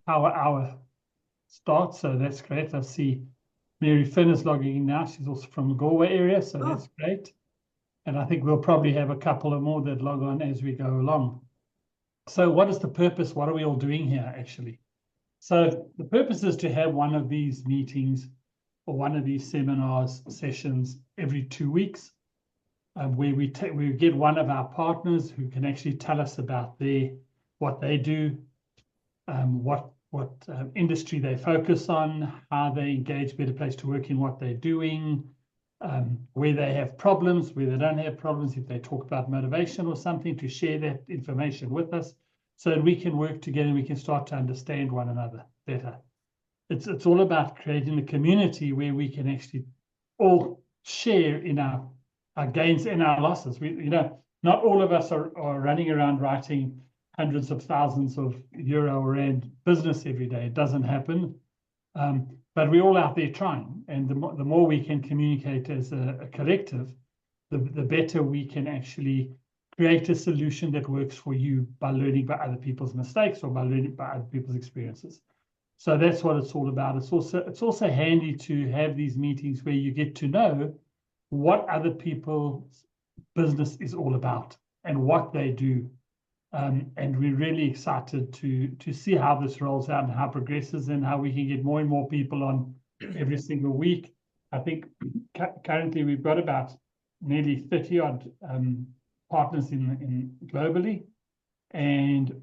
power hour starts. So that's great. I see Mary Finn is logging in now. She's also from the Galway area, so that's great. And I think we'll probably have a couple of more that log on as we go along. So what is the purpose? What are we all doing here, actually? So the purpose is to have one of these meetings or one of these seminars sessions every 2 weeks, where we get one of our partners who can actually tell us about what they do, what industry they focus on, how they engage Better Place to Work in what they're doing, where they have problems, where they don't have problems, if they talk about motivation or something, to share that information with us so that we can work together and we can start to understand one another better. It's all about creating a community where we can actually all share in our gains and our losses. Not all of us are running around writing hundreds of thousands of euro or rand business every day. It doesn't happen. But we're all out there trying. And the more we can communicate as a collective, the better we can actually create a solution that works for you by learning by other people's mistakes or by learning by other people's experiences. So that's what it's all about. It's also handy to have these meetings where you get to know what other people's business is all about and what they do. And we're really excited to see how this rolls out and how it progresses and how we can get more and more people on every single week. I think currently we've got about nearly 30 odd partners in globally, and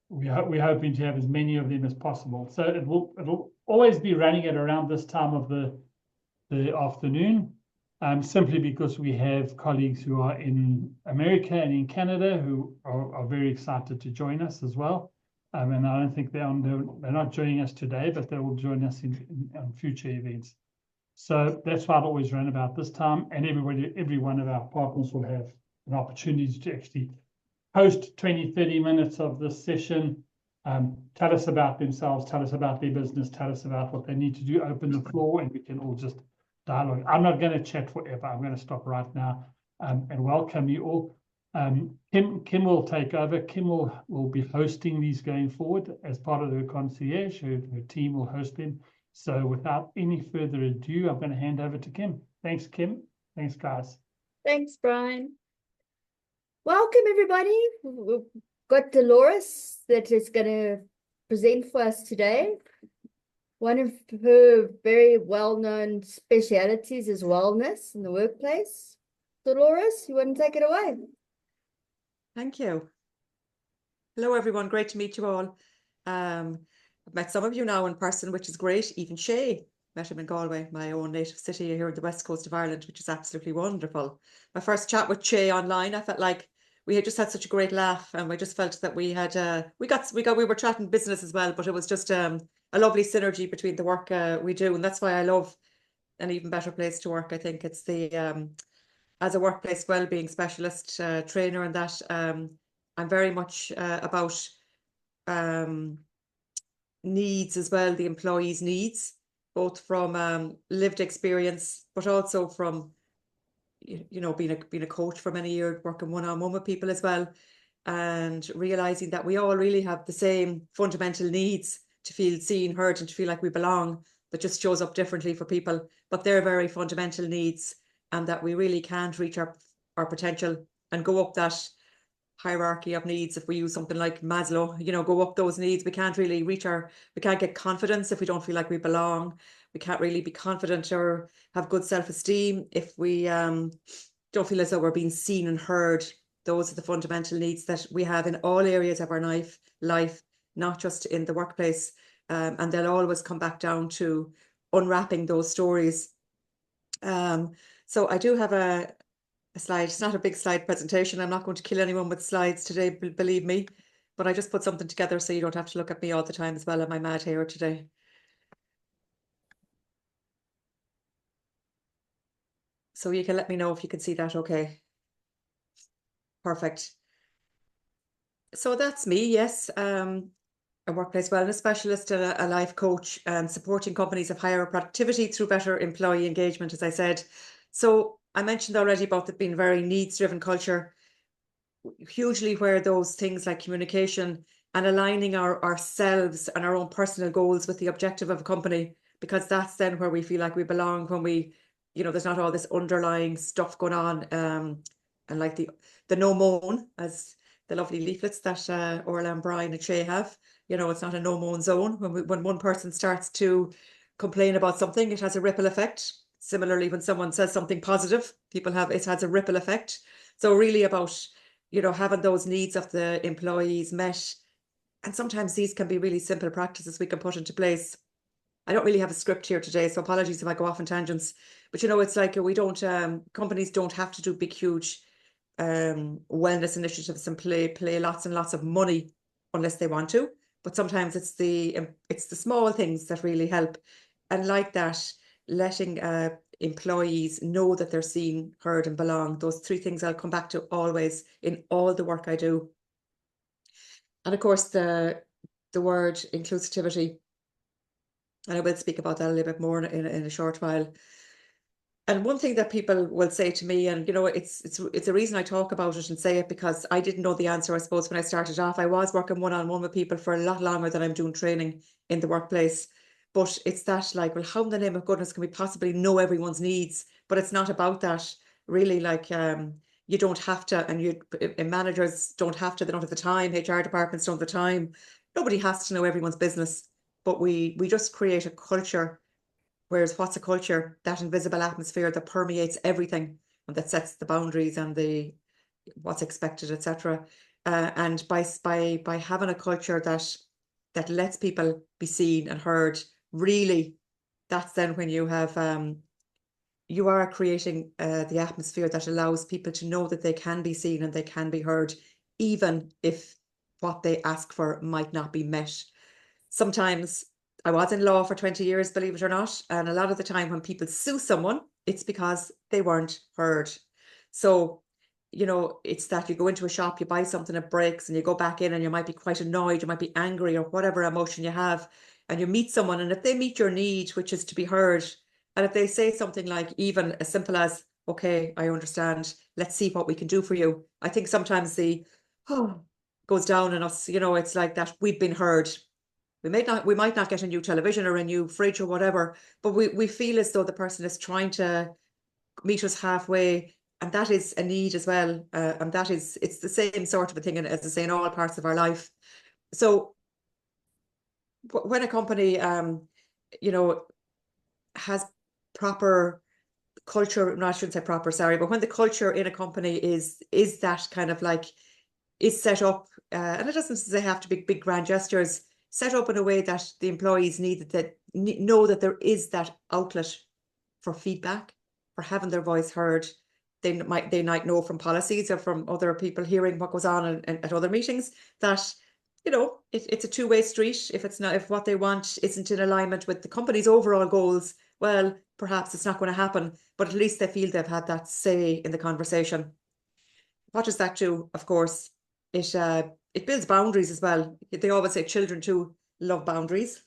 we're hoping to have as many of them as possible. So it'll always be running at around this time of the afternoon. Simply because we have colleagues who are in America and in Canada who are very excited to join us as well. And I don't think they're not joining us today, but they will join us in future events. So that's why I've always run about this time. And every one of our partners will have an opportunity to actually host 20, 30 minutes of this session, tell us about themselves, tell us about their business, tell us about what they need to do, open the floor, and we can all just dialogue. I'm not going to chat forever. I'm going to stop right now and welcome you all. Kim will take over. Kim will be hosting these going forward as part of the concierge. Her team will host them. So without any further ado, I'm going to hand over to Kim. Thanks, Kim. Thanks, guys. Thanks, Brian. Welcome, everybody. We've got Dolores that is going to present for us today. One of her very well-known specialities is wellness in the workplace. Dolores, you want to take it away? Thank you. Hello, everyone. Great to meet you all. I've met some of you now in person, which is great. Even Shay, met him in Galway, my own native city here on the west coast of Ireland, which is absolutely wonderful. My first chat with Shay online, I felt like we had just had such a great laugh, and we just felt that we had we were chatting business as well, but it was just a lovely synergy between the work we do, and that's why I love An Even Better Place to Work. I think it's the as a workplace wellbeing specialist trainer, and that I'm very much about needs as well, the employees' needs, both from lived experience, but also from being a coach for many years, working one-on-one with people as well, and realizing that we all really have the same fundamental needs to feel seen, heard, and to feel like we belong, that just shows up differently for people, but they're very fundamental needs, and that we really can't reach our potential and go up that hierarchy of needs. If we use something like Maslow, go up those needs, we can't really we can't get confidence if we don't feel like we belong. We can't really be confident or have good self-esteem if we don't feel as though we're being seen and heard. Those are the fundamental needs that we have in all areas of our life, not just in the workplace. And they'll always come back down to unwrapping those stories. So I do have a slide. It's not a big slide presentation. I'm not going to kill anyone with slides today, believe me. But I just put something together so you don't have to look at me all the time as well and my mad hair today. So you can let me know if you can see that okay. Perfect. So that's me, yes. A workplace wellness specialist and a life coach, supporting companies of higher productivity through better employee engagement, as I said. So I mentioned already about it being very needs-driven culture. hugely where those things like communication and aligning ourselves and our own personal goals with the objective of a company, because that's then where we feel like we belong, when we, there's not all this underlying stuff going on. And like the no moan, as the lovely leaflets that Orla and Brian and Shay have, it's not a no moan zone. When one person starts to complain about something, it has a ripple effect. Similarly, when someone says something positive, it has a ripple effect. So really about, having those needs of the employees met. And sometimes these can be really simple practices we can put into place. I don't really have a script here today, so apologies if I go off on tangents. But it's like companies don't have to do big, huge wellness initiatives and play lots and lots of money unless they want to. But sometimes it's the small things that really help. And like that, letting employees know that they're seen, heard, and belong. Those three things I'll come back to always in all the work I do. And of course, the word inclusivity. And I will speak about that a little bit more in a short while. And one thing that people will say to me, and it's a reason I talk about it and say it, because I didn't know the answer, I suppose, when I started off. I was working one-on-one with people for a lot longer than I'm doing training in the workplace. But it's that, like, well, how in the name of goodness can we possibly know everyone's needs? But it's not about that, really. Like, you don't have to, and managers don't have to, they don't have the time, HR departments don't have the time. Nobody has to know everyone's business, but we just create a culture. Whereas what's a culture? That invisible atmosphere that permeates everything and that sets the boundaries and what's expected, etc. And by having a culture that lets people be seen and heard, really, that's then when you have you are creating the atmosphere that allows people to know that they can be seen and they can be heard, even if what they ask for might not be met. Sometimes I was in law for 20 years, believe it or not. And a lot of the time when people sue someone, it's because they weren't heard. So, it's that you go into a shop, you buy something, it breaks, and you go back in and you might be quite annoyed, you might be angry, or whatever emotion you have. And you meet someone, and if they meet your need, which is to be heard, and if they say something like even as simple as, okay, I understand, let's see what we can do for you. I think sometimes goes down in us, it's like that we've been heard. We might not get a new television or a new fridge or whatever, but we feel as though the person is trying to meet us halfway, and that is a need as well. And it's the same sort of a thing, as I say, in all parts of our life. So when a company, has proper culture, no, I shouldn't say proper, sorry, but when the culture in a company is that kind of like, is set up, and it doesn't say have to be big grand gestures, set up in a way that the employees know that there is that outlet for feedback, for having their voice heard. They might know from policies or from other people hearing what goes on at other meetings that, it's a two-way street. If what they want isn't in alignment with the company's overall goals, well, perhaps it's not going to happen, but at least they feel they've had that say in the conversation. What does that do? Of course, it builds boundaries as well. They always say children too love boundaries,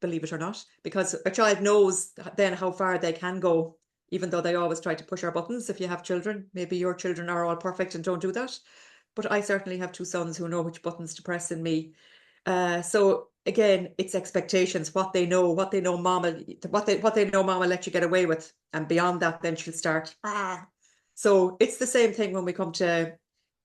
believe it or not, because a child knows then how far they can go, even though they always try to push our buttons. If you have children, maybe your children are all perfect and don't do that. But I certainly have two sons who know which buttons to press in me. So again, it's expectations, what they know mama let you get away with. And beyond that, then she'll start, So it's the same thing when we come to,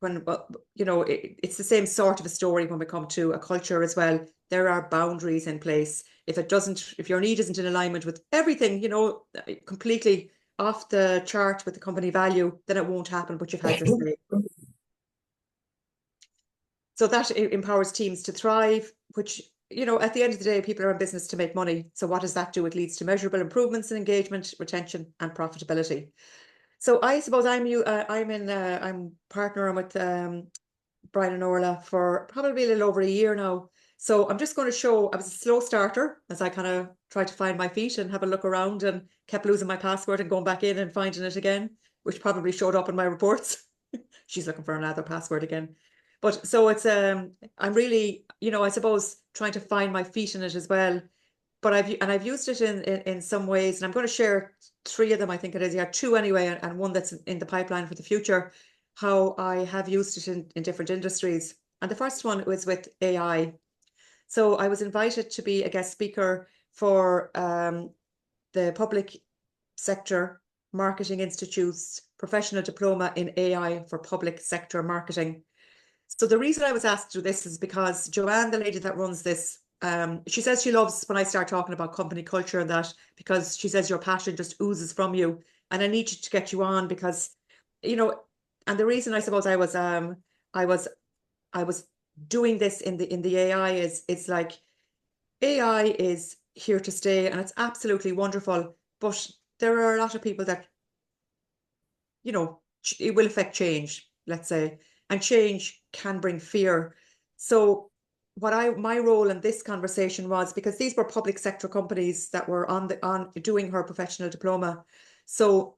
it's the same sort of a story when we come to a culture as well. There are boundaries in place. If your need isn't in alignment with everything, completely off the chart with the company value, then it won't happen, but you've had your say. So that empowers teams to thrive, which, at the end of the day, people are in business to make money. So what does that do? It leads to measurable improvements in engagement, retention, and profitability. So I suppose I'm partnering with Brian and Orla for probably a little over a year now. So I'm just going to show, I was a slow starter as I kind of tried to find my feet and have a look around, and kept losing my password and going back in and finding it again, which probably showed up in my reports. She's looking for another password again. But so it's, I'm really, I suppose trying to find my feet in it as well. But I've used it in some ways, and I'm going to share three of them. I think it is, two anyway, and one that's in the pipeline for the future. how I have used it in different industries. And the first one was with AI. So I was invited to be a guest speaker for the public sector marketing institute's professional diploma in AI for public sector marketing. So the reason I was asked to do this is because Joanne, the lady that runs this, she says she loves when I start talking about company culture and that, because she says your passion just oozes from you. And I need to get you on because, you know, and the reason I suppose I was doing this in the AI is it's like AI is here to stay and it's absolutely wonderful, but there are a lot of people that, you know, it will affect change, let's say, and change can bring fear. So my role in this conversation was, because these were public sector companies that were on doing her professional diploma. So,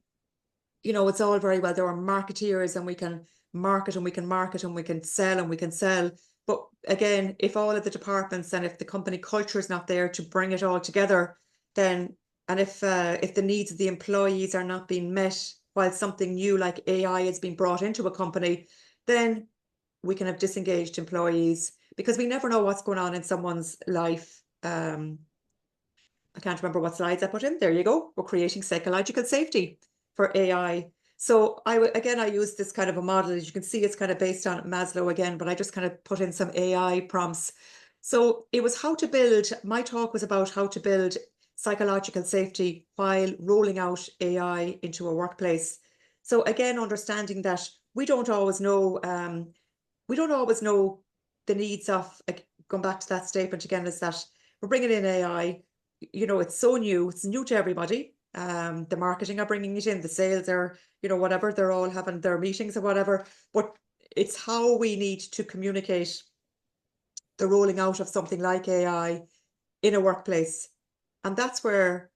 you know, it's all very well, there are marketeers and we can market and we can market and we can sell and we can sell. But again, if all of the departments and if the company culture is not there to bring it all together, then, and if the needs of the employees are not being met while something new like AI is being brought into a company, then we can have disengaged employees, because we never know what's going on in someone's life. I can't remember what slides I put in. There you go. We're creating psychological safety for AI. So I use this kind of a model. As you can see, it's kind of based on Maslow again, but I just kind of put in some AI prompts. So it was how to build, my talk was about how to build psychological safety while rolling out AI into a workplace. So again, understanding that we don't always know the needs of, going back to that statement again, is that we're bringing in AI, you know, it's so new, it's new to everybody. The marketing are bringing it in, the sales are, you know, whatever, they're all having their meetings or whatever, but it's how we need to communicate the rolling out of something like AI in a workplace. And that's where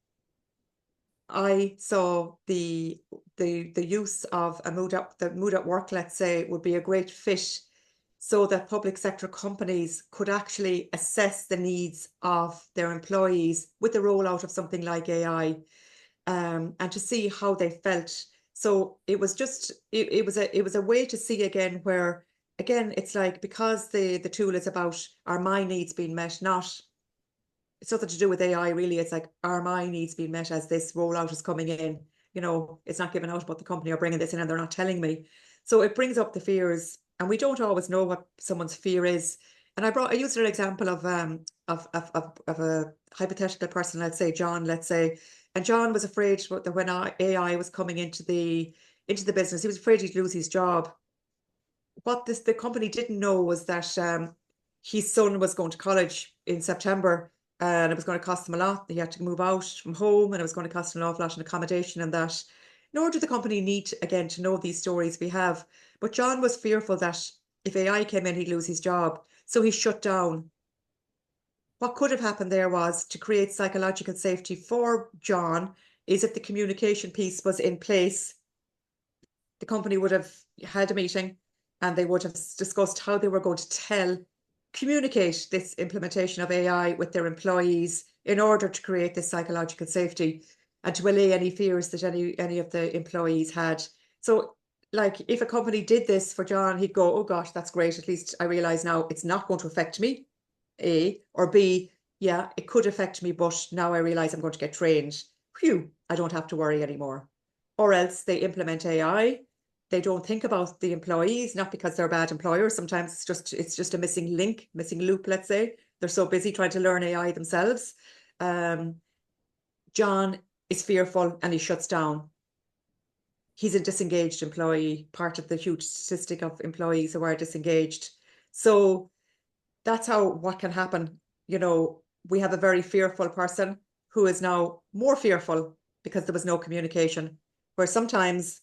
I saw the use of the mood at work, let's say, would be a great fit, so that public sector companies could actually assess the needs of their employees with the rollout of something like AI, and to see how they felt. So it was just it was a way to see again where, again, it's like, because the tool is about are my needs being met, not, it's nothing to do with AI really. It's like, are my needs being met as this rollout is coming in? You know, it's not giving out about the company are bringing this in and they're not telling me. So it brings up the fears, and we don't always know what someone's fear is. And I used an example of a hypothetical person, let's say John, and John was afraid that when AI was coming into the business, he was afraid he'd lose his job. What the company didn't know was that his son was going to college in September, and it was going to cost him a lot. He had to move out from home, and it was going to cost him an awful lot in accommodation and that. Nor did the company need, again, to know these stories we have. But John was fearful that if AI came in, he'd lose his job. So he shut down. What could have happened there was, to create psychological safety for John, is if the communication piece was in place, the company would have had a meeting and they would have discussed how they were going to communicate this implementation of AI with their employees in order to create this psychological safety and to allay any fears that any of the employees had. So, like, if a company did this for John, he'd go, oh gosh, that's great. At least I realise now it's not going to affect me, A, or B, yeah, it could affect me, but now I realise I'm going to get trained. Phew, I don't have to worry anymore. Or else they implement AI, they don't think about the employees, not because they're bad employers. Sometimes it's just a missing link, missing loop, let's say. They're so busy trying to learn AI themselves. John is fearful and he shuts down. He's a disengaged employee, part of the huge statistic of employees who are disengaged. So that's what can happen. You know, we have a very fearful person who is now more fearful because there was no communication, where sometimes,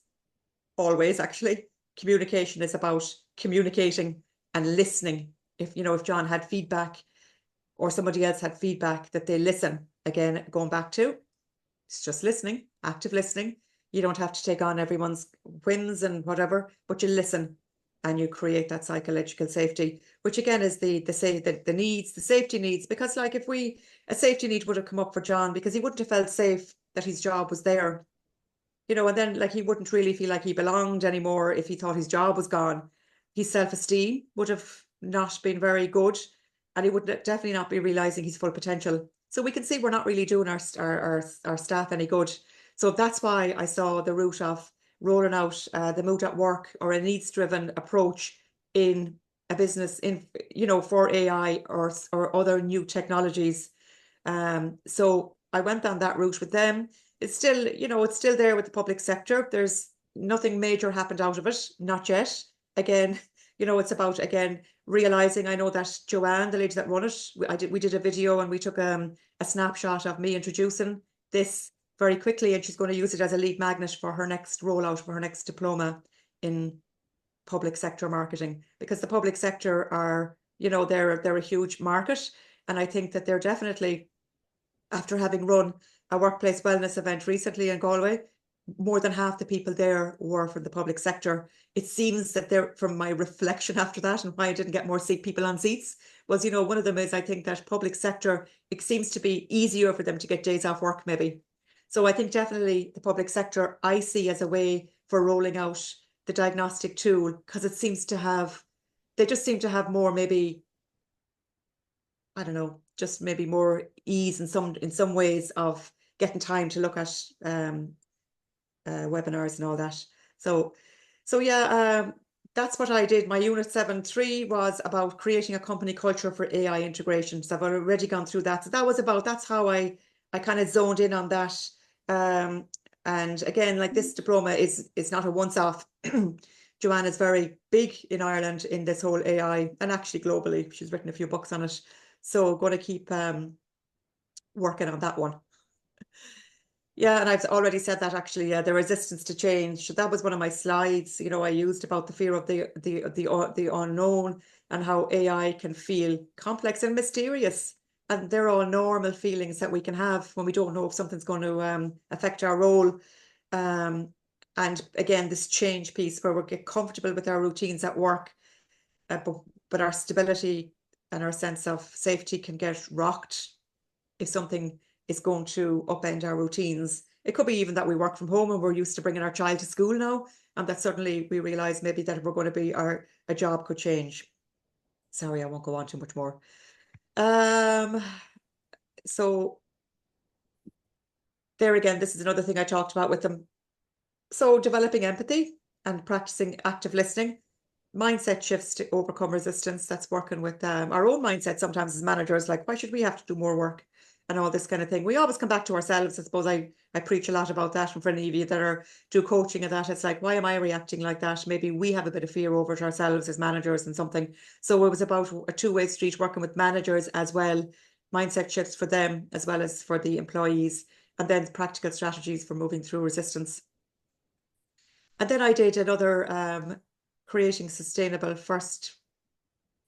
always actually, communication is about communicating and listening. If John had feedback or somebody else had feedback, that they listen. Again, going back to, it's just listening, active listening. You don't have to take on everyone's whims and whatever, but you listen and you create that psychological safety, which again is the needs, the safety needs. Because like, if a safety need would have come up for John, because he wouldn't have felt safe that his job was there. you know, and then like he wouldn't really feel like he belonged anymore if he thought his job was gone. His self-esteem would have not been very good, and he would definitely not be realizing his full potential. So we can see we're not really doing our staff any good. So that's why I saw the route of rolling out the mood at work, or a needs-driven approach in a business, in, you know, for AI or other new technologies. So I went down that route with them. It's still, you know, it's still there with the public sector. There's nothing major happened out of it, not yet. Again, you know, it's about, again, realizing. I know that Joanne, the lady that run it, we did a video, and we took a snapshot of me introducing this very quickly, and she's going to use it as a lead magnet for her next rollout, for her next diploma in public sector marketing, because the public sector are, you know, they're a huge market. And I think that they're definitely, after having run a workplace wellness event recently in Galway, more than half the people there were from the public sector. It seems that they're, from my reflection after that, and why I didn't get more people on seats, was, you know, one of them is, I think that public sector, it seems to be easier for them to get days off work maybe. So I think definitely the public sector I see as a way for rolling out the diagnostic tool, because it seems to have, they just seem to have more, maybe, I don't know, just maybe more ease in some ways of getting time to look at webinars and all that. So yeah, that's what I did. My Unit 7.3 was about creating a company culture for AI integration. So I've already gone through that. So that was about, that's how I kind of zoned in on that. And again, like, this diploma is not a once-off. Joanne is very big in Ireland in this whole AI, and actually globally. She's written a few books on it. So going to keep working on that one. Yeah, and I've already said that, actually, the resistance to change. That was one of my slides, you know, I used about the fear of the unknown, and how AI can feel complex and mysterious. And they're all normal feelings that we can have when we don't know if something's going to affect our role. And again, this change piece, where we get comfortable with our routines at work, but our stability and our sense of safety can get rocked if something is going to upend our routines. It could be even that we work from home and we're used to bringing our child to school now, and that suddenly we realize maybe that if we're going to be, a job could change. Sorry, I won't go on too much more. So there again, this is another thing I talked about with them. So developing empathy and practicing active listening, mindset shifts to overcome resistance. That's working with our own mindset sometimes as managers, like, why should we have to do more work, and all this kind of thing. We always come back to ourselves. I suppose I preach a lot about that. And for any of you that do coaching and that, it's like, why am I reacting like that? Maybe we have a bit of fear over it ourselves as managers and something. So it was about a two-way street, working with managers as well, mindset shifts for them as well as for the employees, and then practical strategies for moving through resistance. And then I did another creating sustainable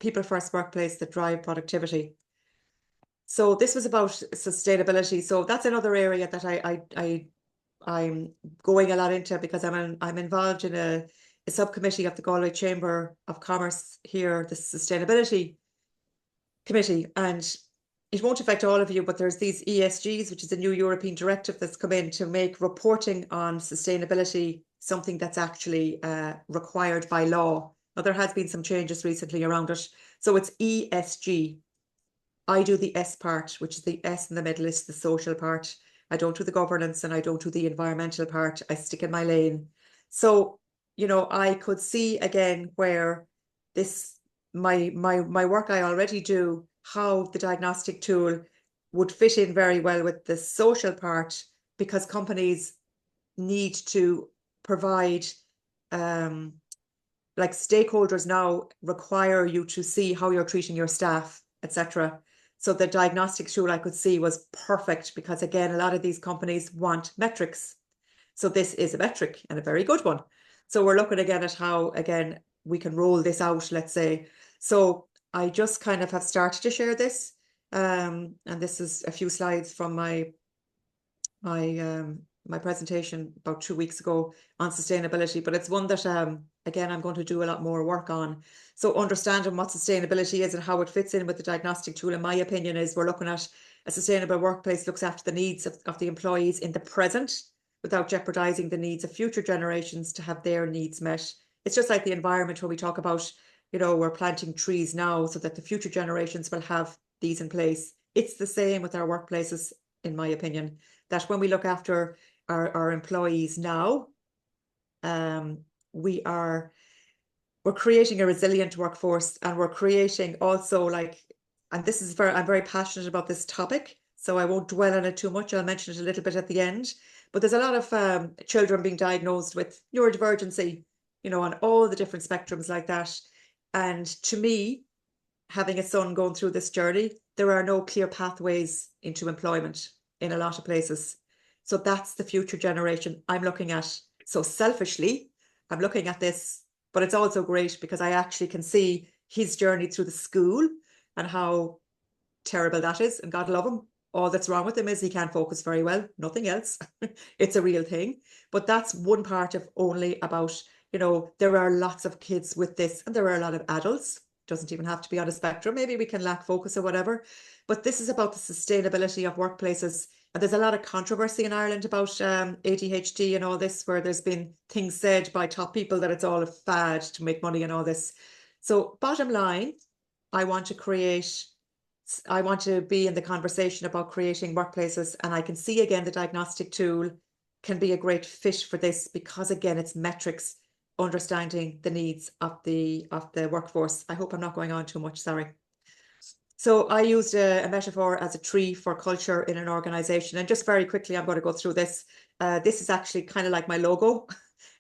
people first workplace that drive productivity. So this was about sustainability. So that's another area that I'm going a lot into, because I'm involved in a subcommittee of the Galway Chamber of Commerce here, the Sustainability Committee. And it won't affect all of you, but there's these ESGs, which is a new European directive that's come in to make reporting on sustainability something that's actually required by law. Now, there has been some changes recently around it. So it's ESG. I do the S part, which is the S in the middle, is the social part. I don't do the governance, and I don't do the environmental part. I stick in my lane. So, you know, I could see again where this, my work I already do, how the diagnostic tool would fit in very well with the social part, because companies need to provide, like, stakeholders now require you to see how you're treating your staff, etc. So the diagnostic tool I could see was perfect, because again, a lot of these companies want metrics. So this is a metric, and a very good one. So we're looking again at how, again, we can roll this out, let's say. So I just kind of have started to share this. And this is a few slides from my presentation about 2 weeks ago on sustainability, but it's one that, again, I'm going to do a lot more work on. So understanding what sustainability is and how it fits in with the diagnostic tool, in my opinion, is we're looking at a sustainable workplace looks after the needs of the employees in the present, without jeopardizing the needs of future generations to have their needs met. It's just like the environment when we talk about, you know, we're planting trees now so that the future generations will have these in place. It's the same with our workplaces, in my opinion, that when we look after our employees now, we're creating a resilient workforce, and we're creating also like, and this is I'm very passionate about this topic, so I won't dwell on it too much. I'll mention it a little bit at the end, but there's a lot of children being diagnosed with neurodivergency, you know, on all the different spectrums like that. And to me, having a son going through this journey, there are no clear pathways into employment in a lot of places. So that's the future generation I'm looking at. So selfishly, I'm looking at this, but it's also great because I actually can see his journey through the school and how terrible that is. And God love him. All that's wrong with him is he can't focus very well, nothing else. It's a real thing. But that's one part of only about, you know, there are lots of kids with this, and there are a lot of adults. Doesn't even have to be on a spectrum. Maybe we can lack focus or whatever. But this is about the sustainability of workplaces. And there's a lot of controversy in Ireland about ADHD and all this, where there's been things said by top people that it's all a fad to make money and all this. So bottom line, I want to be in the conversation about creating workplaces. And I can see again, the diagnostic tool can be a great fit for this because again, it's metrics, understanding the needs of the workforce. I hope I'm not going on too much, sorry. So I used a metaphor as a tree for culture in an organization. And just very quickly, I'm going to go through this. This is actually kind of like my logo,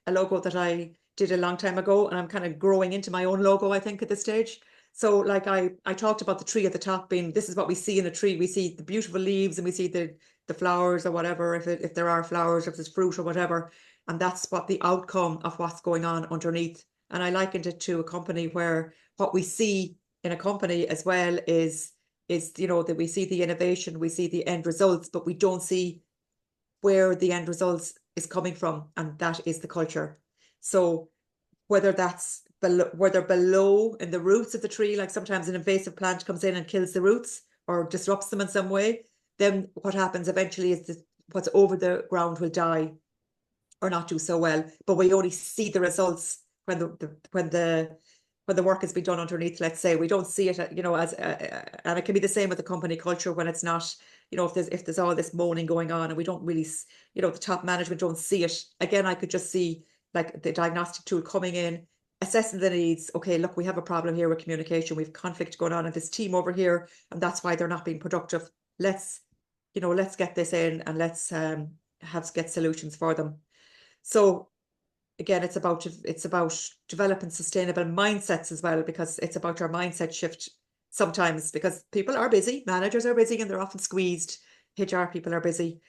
a logo that I did a long time ago. And I'm kind of growing into my own logo, I think, at this stage. So like I talked about the tree at the top being, this is what we see in a tree. We see the beautiful leaves and we see the flowers or whatever, if there are flowers, if there's fruit or whatever. And that's what the outcome of what's going on underneath. And I likened it to a company where what we see in a company as well is, you know, that we see the innovation, we see the end results, but we don't see where the end results is coming from. And that is the culture. So whether that's below in the roots of the tree, like sometimes an invasive plant comes in and kills the roots or disrupts them in some way, then what happens eventually is that what's over the ground will die or not do so well. But we only see the results when the work has been done underneath. Let's say we don't see it, you know, as and it can be the same with the company culture when it's not, you know, if there's all this moaning going on and we don't really, you know, the top management don't see it. Again, I could just see like the diagnostic tool coming in, assessing the needs. Okay, look, we have a problem here with communication. We have conflict going on in this team over here, and that's why they're not being productive. Let's get this in and let's get solutions for them. So again, it's about developing sustainable mindsets as well, because it's about our mindset shift sometimes, because people are busy, managers are busy, and they're often squeezed. HR people are busy,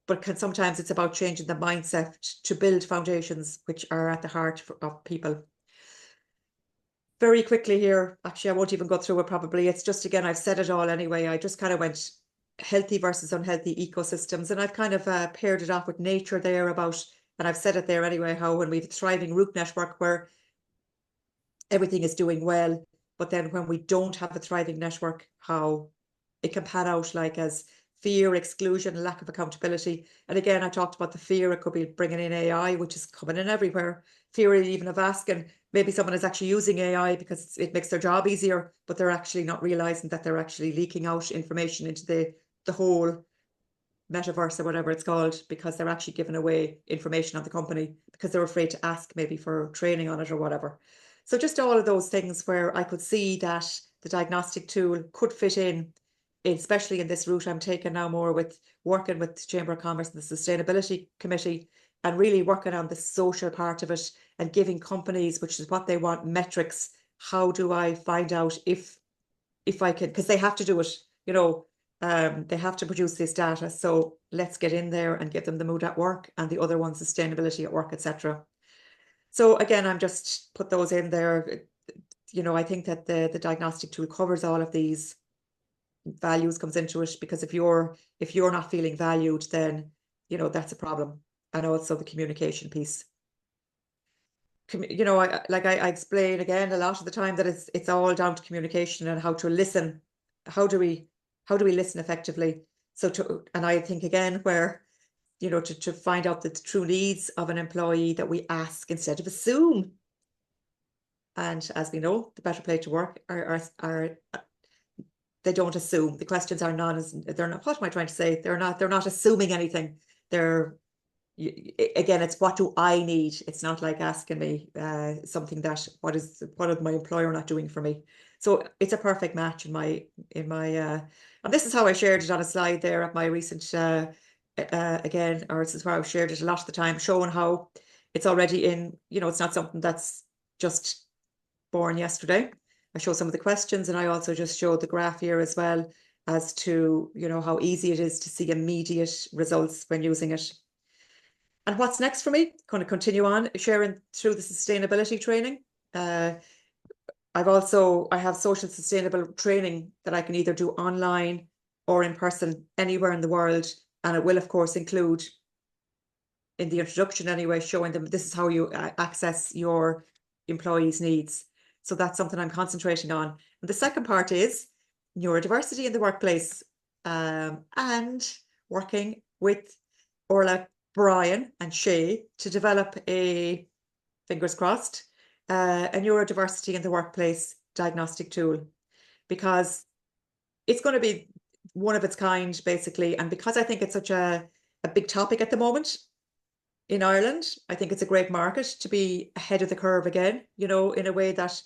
but sometimes it's about changing the mindset to build foundations which are at the heart of people. Very quickly here, actually, I won't even go through it probably. It's just, again, I've said it all anyway. I just kind of went healthy versus unhealthy ecosystems, and I've kind of paired it off with nature there about, and I've said it there anyway, how when we have a thriving root network where everything is doing well, but then when we don't have a thriving network, how it can pan out like as fear, exclusion, lack of accountability. And again, I talked about the fear. It could be bringing in AI, which is coming in everywhere. Fear even of asking, maybe someone is actually using AI because it makes their job easier, but they're actually not realizing that they're actually leaking out information into the whole metaverse or whatever it's called, because they're actually giving away information on the company because they're afraid to ask maybe for training on it or whatever. So just all of those things where I could see that the diagnostic tool could fit in, especially in this route I'm taking now, more with working with the Chamber of Commerce and the Sustainability Committee, and really working on the social part of it and giving companies, which is what they want, metrics. How do I find out if I can, because they have to do it, you know, they have to produce this data. So let's get in there and give them the mood at work, and the other one, sustainability at work, etc. So again, I'm just put those in there. You know, I think that the diagnostic tool covers all of these. Values comes into it, because if you're not feeling valued, then, you know, that's a problem. And also the communication piece. You know, I explain again a lot of the time that it's all down to communication and how to listen. How do we listen effectively? And I think again, where you know, to find out the true needs of an employee, that we ask instead of assume. And as we know, the Better Place to Work are they don't assume. The questions are not as, they're not, what am I trying to say? They're not assuming anything. They're, again, it's what do I need? It's not like asking me something that what is my employer not doing for me? So it's a perfect match in my and this is how I shared it on a slide there at my recent again, or this is where I've shared it a lot of the time, showing how it's already in, you know, it's not something that's just born yesterday. I show some of the questions, and I also just showed the graph here as well as to, you know, how easy it is to see immediate results when using it. And what's next for me? Going to continue on sharing through the sustainability training. I have social sustainable training that I can either do online or in person anywhere in the world. And it will, of course, include, in the introduction anyway, showing them this is how you access your employees' needs. So that's something I'm concentrating on. And the second part is neurodiversity in the workplace, and working with Orla, Brian and Shay to develop a, fingers crossed, a neurodiversity in the workplace diagnostic tool, because it's going to be one of its kind, basically. And because I think it's such a big topic at the moment in Ireland, I think it's a great market to be ahead of the curve again, you know, in a way that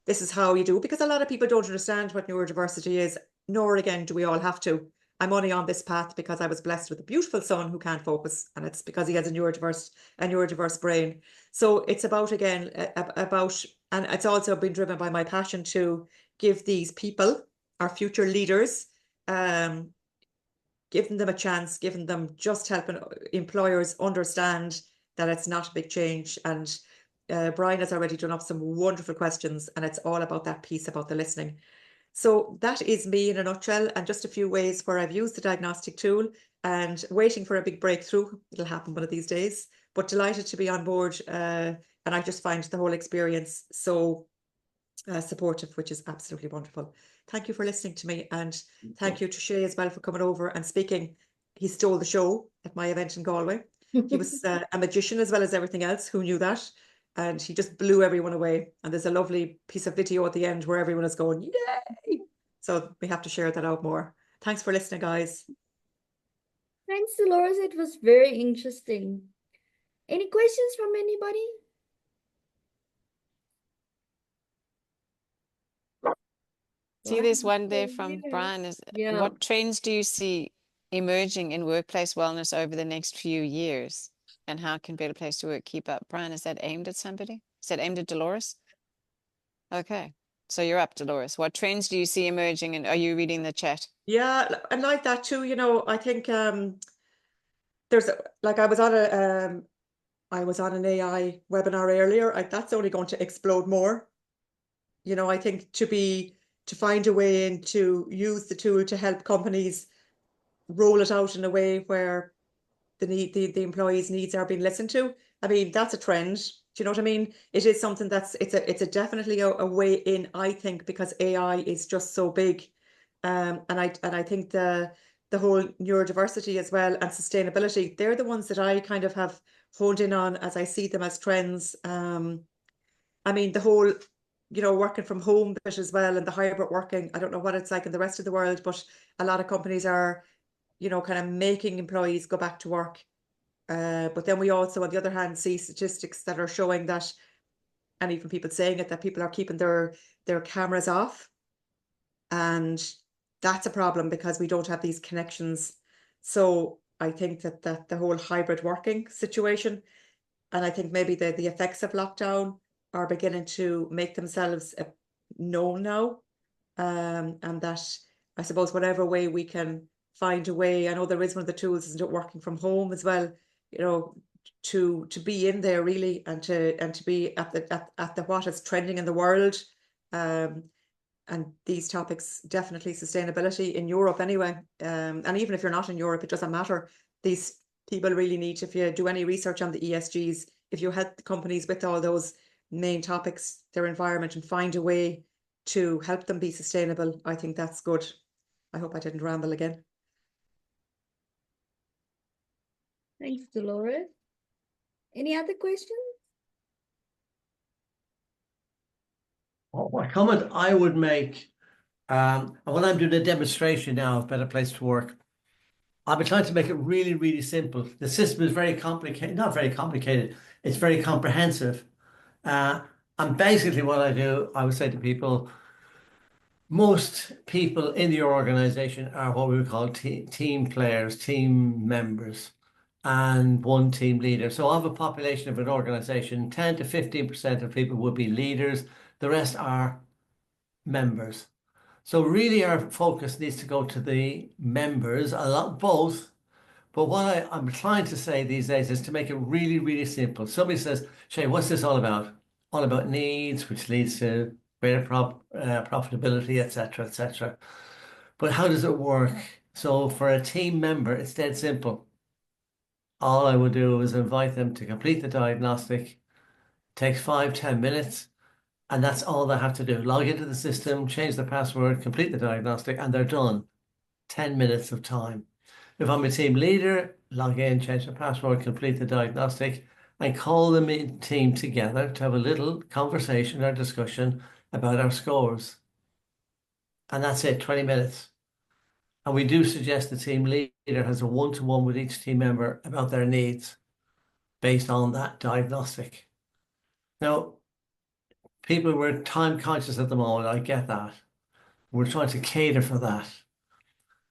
this is how you do, because a lot of people don't understand what neurodiversity is, nor again do we all have to. I'm only on this path because I was blessed with a beautiful son who can't focus, and it's because he has a neurodiverse brain. So it's about, again, and it's also been driven by my passion to give these people, our future leaders, giving them a chance, giving them, just helping employers understand that it's not a big change. And Brian has already done up some wonderful questions, and it's all about that piece about the listening. So that is me in a nutshell, and just a few ways where I've used the diagnostic tool, and waiting for a big breakthrough. It'll happen one of these days, but delighted to be on board. And I just find the whole experience so supportive, which is absolutely wonderful. Thank you for listening to me, and thank you to Shay as well for coming over and speaking. He stole the show at my event in Galway. He was a magician as well as everything else. Who knew that? And he just blew everyone away. And there's a lovely piece of video at the end where everyone is going, yay! So we have to share that out more. Thanks for listening, guys. Thanks, Dolores. It was very interesting. Any questions from anybody? See, there's one there from Brian. Is what trends do you see emerging in workplace wellness over the next few years? And how can Better Place to Work keep up? Brian, is that aimed at somebody? Is that aimed at Dolores? Okay. So you're up, Dolores. What trends do you see emerging, and are you reading the chat? Yeah, and like that too, you know, I think there's like I was on an AI webinar earlier. That's only going to explode more. You know, I think to find a way and to use the tool to help companies roll it out in a way where the employees' needs are being listened to. I mean, that's a trend. Do you know what I mean? It is something that's it's a definitely a way in, I think, because AI is just so big. And I think the whole neurodiversity as well and sustainability, they're the ones that I kind of have honed in on as I see them as trends. I mean, the whole, you know, working from home bit as well, and the hybrid working. I don't know what it's like in the rest of the world, but a lot of companies are, you know, kind of making employees go back to work. But then we also, on the other hand, see statistics that are showing that, and even people saying it, that people are keeping their cameras off. And that's a problem because we don't have these connections. So I think that the whole hybrid working situation, and I think maybe the effects of lockdown are beginning to make themselves known now. And that, I suppose, whatever way we can find a way, I know there is one of the tools, isn't it, working from home as well, you know, to be in there really, and to be at the what is trending in the world. And these topics, definitely sustainability in Europe anyway. And even if you're not in Europe, it doesn't matter. These people really need, if you do any research on the ESGs, if you help the companies with all those main topics, their environment, and find a way to help them be sustainable, I think that's good. I hope I didn't ramble again. Thanks, Dolores. Any other questions? Well, a comment I would make, when I'm doing a demonstration now of Better Place to Work, I've been trying to make it really, really simple. The system is very complicated, not very complicated, it's very comprehensive. And basically what I do, I would say to people, most people in your organization are what we would call team players, team members, and one team leader. So of a population of an organization, 10 to 15% of people would be leaders. The rest are members. So really our focus needs to go to the members, a lot both. But what I'm trying to say these days is to make it really, really simple. Somebody says, Shay, what's this all about? All about needs, which leads to greater profitability, etc., etc. But how does it work? So for a team member, it's dead simple. All I would do is invite them to complete the diagnostic. Takes 5-10 minutes, and that's all they have to do. Log into the system, change the password, complete the diagnostic, and they're done. 10 minutes of time. If I'm a team leader, log in, change the password, complete the diagnostic, and call the team together to have a little conversation or discussion about our scores. And that's it, 20 minutes. And we do suggest the team leader has a one-to-one with each team member about their needs based on that diagnostic. Now, people were time conscious at the moment, I get that. We're trying to cater for that.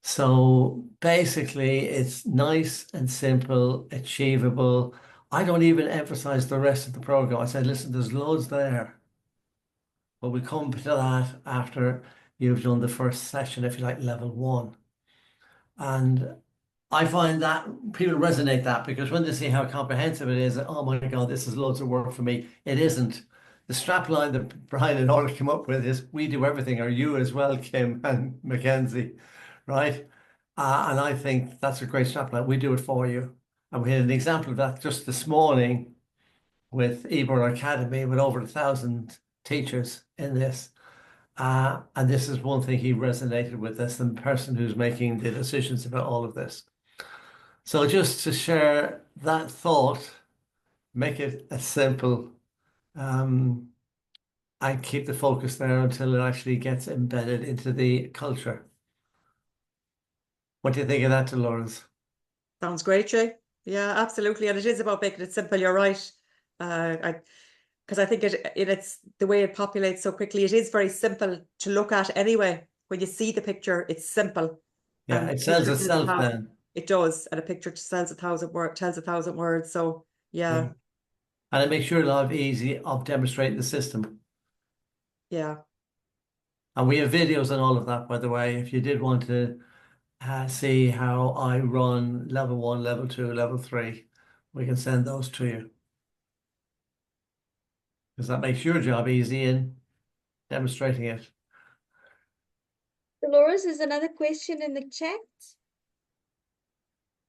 So basically, it's nice and simple, achievable. I don't even emphasize the rest of the program. I said, listen, there's loads there. But we come to that after you've done the first session, if you like, level 1. And I find that people resonate that because when they see how comprehensive it is, oh my God, this is loads of work for me. It isn't. The strap line that Brian and Orla came up with is we do everything, or you as well, Kim and Mackenzie, right? And I think that's a great strap line. We do it for you. And we had an example of that just this morning with Ebor Academy with over 1,000 teachers in this. And this is one thing he resonated with, as the person who's making the decisions about all of this. So just to share that thought, make it as simple, and keep the focus there until it actually gets embedded into the culture. What do you think of that, Dolores? Sounds great, Jay. Yeah, absolutely. And it is about making it simple. You're right. Because I think it's the way it populates so quickly. It is very simple to look at anyway. When you see the picture, it's simple. Yeah, it sells itself then. It does, and a picture tells 1,000 words. So yeah. And it makes your life easy of demonstrating the system. Yeah. And we have videos and all of that, by the way, if you did want to see how I run level 1, level 2, level 3, we can send those to you. Because that makes your job easy in demonstrating it. Dolores, there's another question in the chat.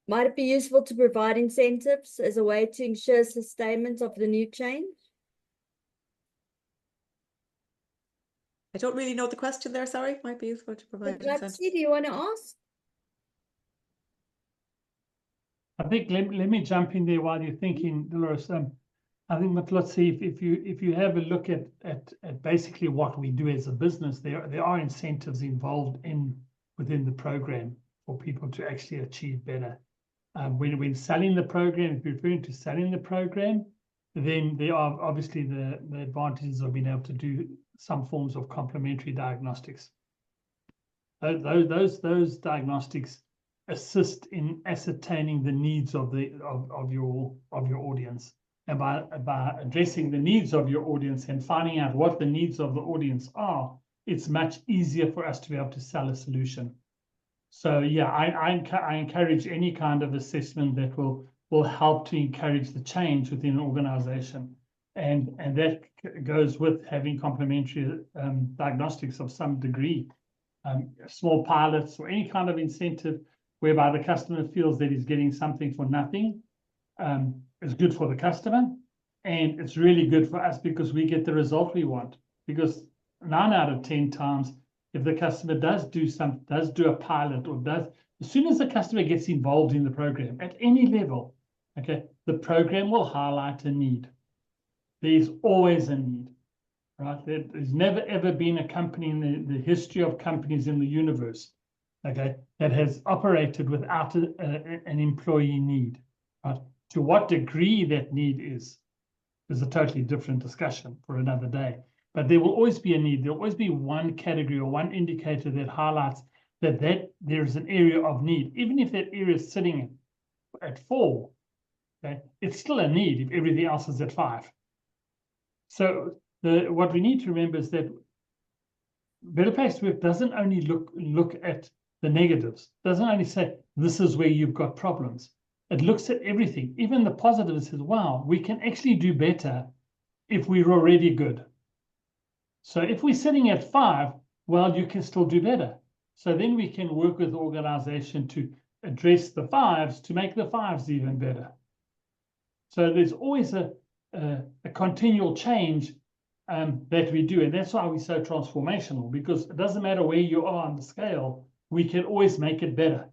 Might it be useful to provide incentives as a way to ensure sustainment of the new change? I don't really know the question there, sorry. Might be useful to provide incentives. Do you want to ask? I think let me jump in there while you're thinking, Dolores. I think, but let's see if you have a look at basically what we do as a business, there are incentives involved within the program for people to actually achieve better. When selling the program, if you're referring to selling the program, then there are obviously the advantages of being able to do some forms of complementary diagnostics. Those diagnostics assist in ascertaining the needs of your audience. And by addressing the needs of your audience and finding out what the needs of the audience are, it's much easier for us to be able to sell a solution. So yeah, I encourage any kind of assessment that will help to encourage the change within an organization. And that goes with having complementary diagnostics of some degree, small pilots or any kind of incentive whereby the customer feels that he's getting something for nothing. Is good for the customer, and it's really good for us because we get the result we want. Because 9 out of 10 times, if the customer does do a pilot, or as soon as the customer gets involved in the program at any level, okay, the program will highlight a need. There's always a need, right? There's never ever been a company in the history of companies in the universe, okay, that has operated without an employee need, right? To what degree that need is a totally different discussion for another day. But there will always be a need. There'll always be one category or one indicator that highlights that there's an area of need. Even if that area is sitting at 4, okay, it's still a need if everything else is at 5. So what we need to remember is that Better Place to Work doesn't only look at the negatives, doesn't only say this is where you've got problems. It looks at everything, even the positives, says, wow, we can actually do better if we're already good. So if we're sitting at 5, well, you can still do better. So then we can work with the organization to address the 5s to make the 5s even better. So there's always a continual change that we do. And that's why we're so transformational, because it doesn't matter where you are on the scale, we can always make it better.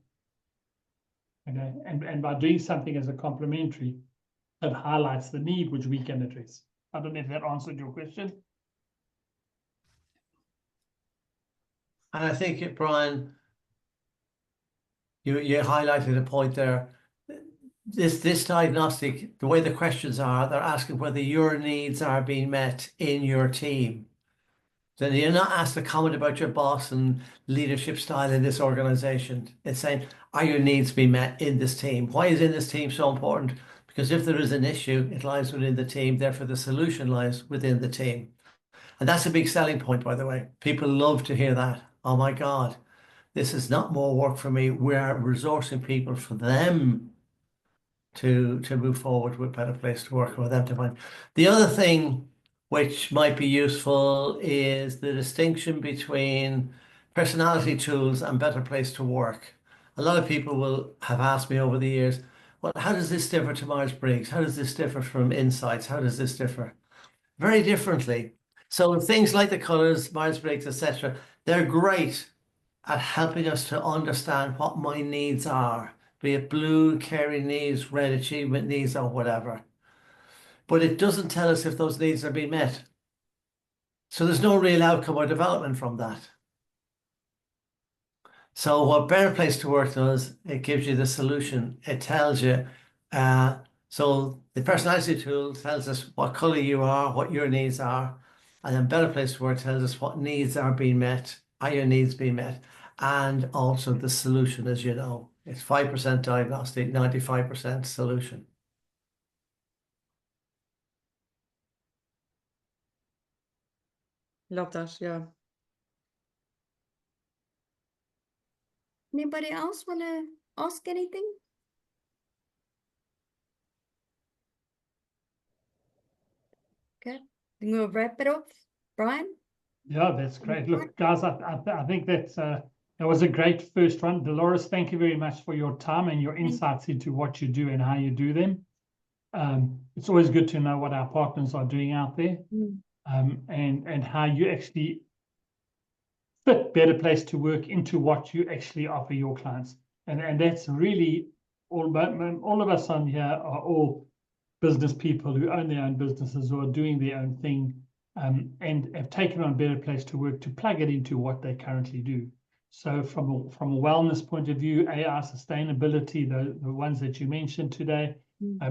Okay, and by doing something as a complementary, it highlights the need which we can address. I don't know if that answered your question. And I think, Brian, you highlighted a point there. This diagnostic, the way the questions are, they're asking whether your needs are being met in your team. Then you're not asked to comment about your boss and leadership style in this organization. It's saying, are your needs being met in this team? Why is in this team so important? Because if there is an issue, it lies within the team. Therefore, the solution lies within the team. And that's a big selling point, by the way. People love to hear that. Oh my God, this is not more work for me. We are resourcing people for them to move forward with Better Place to Work, or them to find. The other thing which might be useful is the distinction between personality tools and Better Place to Work. A lot of people will have asked me over the years, well, how does this differ to Myers-Briggs? How does this differ from Insights? How does this differ? Very differently. So things like the colors, Myers-Briggs, etc., they're great at helping us to understand what my needs are, be it blue, caring needs, red achievement needs, or whatever. But it doesn't tell us if those needs are being met. So there's no real outcome or development from that. So what Better Place to Work does, it gives you the solution. It tells you, so the personality tool tells us what color you are, what your needs are, and then Better Place to Work tells us what needs are being met, are your needs being met, and also the solution, as you know. It's 5% diagnostic, 95% solution. Love that, yeah. Anybody else want to ask anything? Okay, I'm going to wrap it up. Brian? Yeah, that's great. Look, guys, I think that was a great first one. Dolores, thank you very much for your time and your insights into what you do and how you do them. It's always good to know what our partners are doing out there, and how you actually fit Better Place to Work into what you actually offer your clients. And that's really all of us on here are all business people who own their own businesses or are doing their own thing, and have taken on Better Place to Work to plug it into what they currently do. So from a wellness point of view, AI, sustainability, the ones that you mentioned today,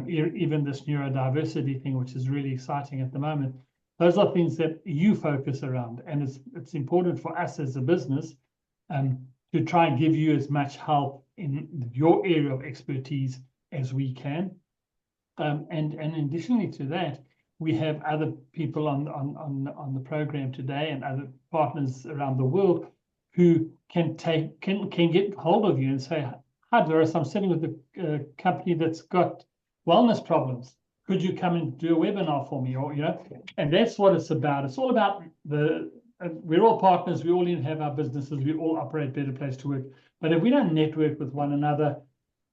even this neurodiversity thing, which is really exciting at the moment, those are things that you focus around. And it's important for us as a business to try and give you as much help in your area of expertise as we can. And additionally to that, we have other people on the program today and other partners around the world who can get hold of you and say, hi, Doris, I'm sitting with a company that's got wellness problems. Could you come and do a webinar for me? Or, and that's what it's about. It's all about we're all partners. We all have our businesses. We all operate Better Place to Work. But if we don't network with one another,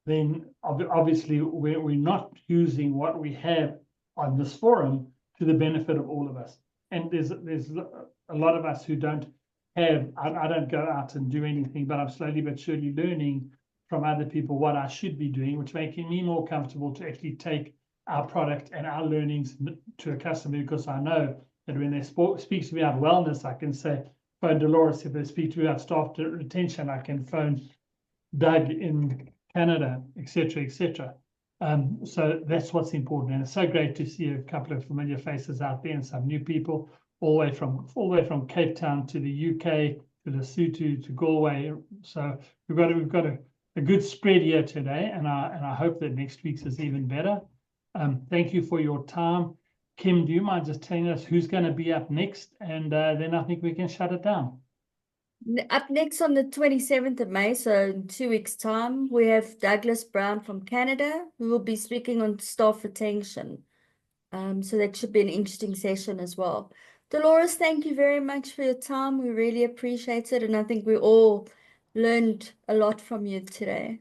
then obviously we're not using what we have on this forum to the benefit of all of us. And there's a lot of us who don't have, I don't go out and do anything, but I'm slowly but surely learning from other people what I should be doing, which making me more comfortable to actually take our product and our learnings to a customer, because I know that when they speak to me about wellness, I can say, phone Dolores. If they speak to me about staff retention, I can phone Doug in Canada, etc., etc. So that's what's important, and it's so great to see a couple of familiar faces out there and some new people, all the way from Cape Town to the UK, to Lesotho, to Galway. So we've got a good spread here today, and I hope that next week's is even better. Thank you for your time. Kim, do you mind just telling us who's going to be up next? And then I think we can shut it down. Up next on the 27th of May, so in 2 weeks' time, we have Douglas Brown from Canada, who will be speaking on staff retention. So that should be an interesting session as well. Dolores, thank you very much for your time. We really appreciate it, and I think we all learned a lot from you today.